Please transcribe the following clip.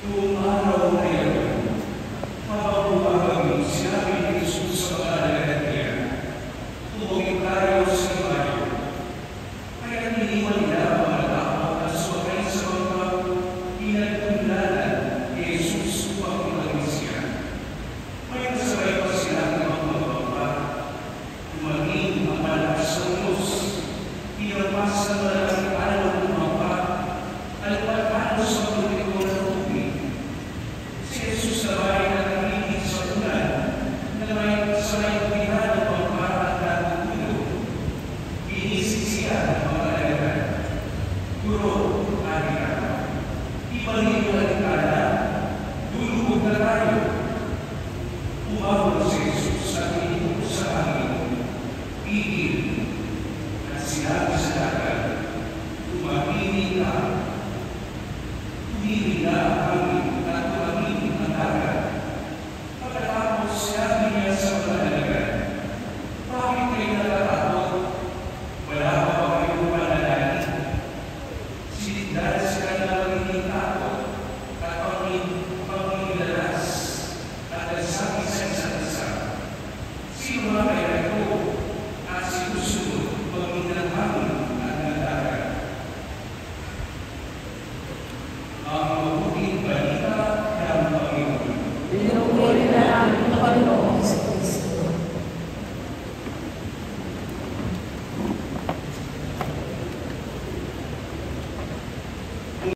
Noong araw na iyon, habang umagang sinabi ni Jesus sa mga alagad niya, tumawid tayo sa ibayo. Kaya iniwan nila ang mga tao at sumakay sa mga pinagpunlanan ni Jesus upang iwagin siya. May kasabay pa sila ng mga mababa. Tumangin ang malakas sa unos, pinampas ang malaking araw ng mapa, alpatano sa